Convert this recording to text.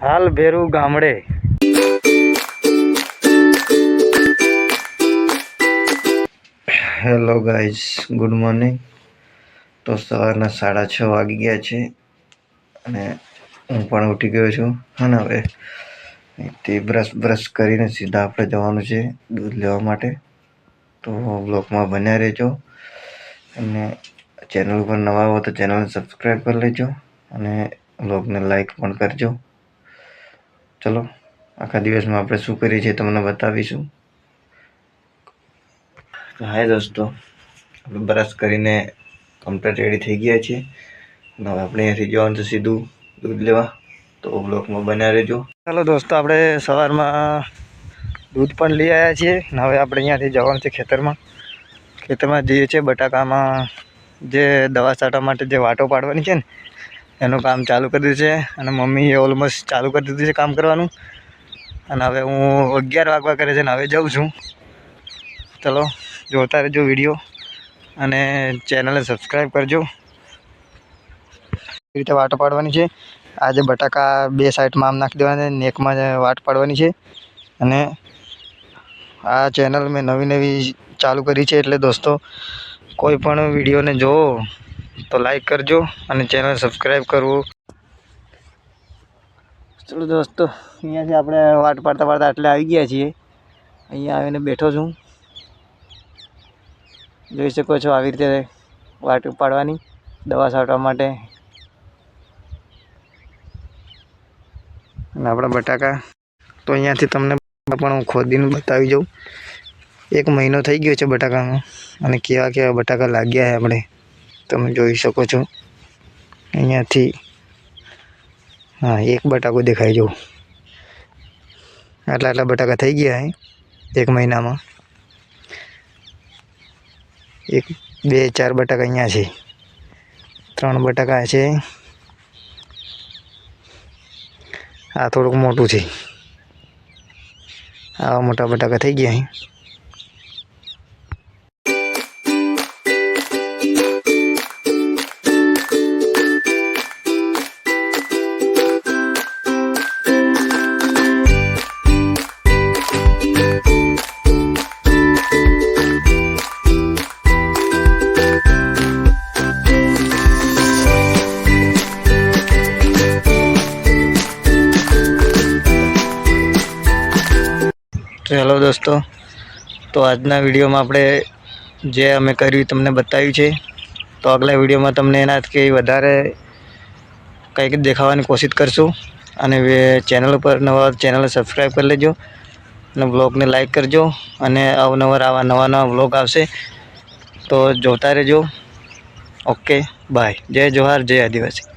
હાલ ભેરું ગામડે. Hello guys, good morning. તો સવારના 6:30 વાગી ગયા છે અને હું પણ ઉઠી ગયો છું. અને હવે તે બ્રશ કરીને સીધા આપણે જવાનું છે દૂધ લેવા માટે. તો બ્લોગમાં બન્યા રહેજો અને ચેનલ પર નવા હો તો ચેનલને સબસ્ક્રાઈબ કરી લેજો અને બ્લોગને લાઈક પણ કરજો. ચલો, આખા દિવસમાં આપણે શું કરીએ છીએ તમને બતાવીશું. તો હાય દોસ્તો, આપણે બ્રશ કરીને કમ્પ્લીટ રેડી થઈ ગયા છીએ. હવે આપણે અહીંયાથી જવાનું છે સીધું દૂધ લેવા. તો બ્લોગમાં બન્યા રહેજો. ચાલો દોસ્તો, આપણે સવારમાં દૂધ પણ લઈ આવ્યા છીએ. હવે આપણે અહીંયાથી જવાનું છે ખેતરમાં જઈએ છીએ. બટાકામાં જે દવા છાંટવા માટે જે વાટો પાડવાની છે ને એનું કામ ચાલુ કરી દીધું છે અને મમ્મીએ ઓલમોસ્ટ ચાલુ કરી દીધું છે કામ કરવાનું. અને હવે હું 11 વાગવા કરે છે ને હવે જાઉં છું. ચલો, જોતા રહેજો વિડીયો અને ચેનલને સબસ્ક્રાઈબ કરજો. એ રીતે વાટો પાડવાની છે. આજે બટાકા 2 સાઈડમાં આમ નાખી દેવાના, નેકમાં વાટ પાડવાની છે. અને આ ચેનલ મેં નવી ચાલુ કરી છે, એટલે દોસ્તો કોઈ પણ વિડીયોને જોવો તો લાઈક કરજો અને ચેનલ સબસ્ક્રાઈબ કરવું. ચલો દોસ્તો, અહીંયાથી આપણે વાટ પાડતા એટલે આવી ગયા છીએ. અહીંયા આવીને બેઠો છું. જોઈ શકો છો આવી રીતે વાટ પાડવાની દવા છાંટવા માટે. અને આપણા બટાકા તો અહીંયાથી તમને પણ હું ખોદીને બતાવી જાઉં. 1 મહિનો થઈ ગયો છે બટાકામાં અને કેવા બટાકા લાગ્યા છે આપણે તમે જોઈ શકો છો. અહીંયાથી હા, 1 બટાકો દેખાઈ જવું. આટલા બટાકા થઈ ગયા છે 1 મહિનામાં. 1 2 4 બટાકા અહીંયા છે, 3 બટાકા છે. આ થોડુંક મોટું છે. આવા મોટા બટાકા થઈ ગયા છે. હેલો દોસ્તો, તો આજના વિડીયોમાં આપણે જે અમે કર્યું તમને બતાવ્યું છે. તો આગલા વિડીયોમાં તમને એનાથી વધારે કંઈક દેખાવાની કોશિશ કરશું. અને ચેનલ પર નવા ચેનલને સબસ્ક્રાઈબ કરી લેજો અને બ્લોગને લાઈક કરજો. અને આવા નવા બ્લોગ આવશે તો જોતા રહેજો. Okay, bye. જય જોહાર, જય આદિવાસી.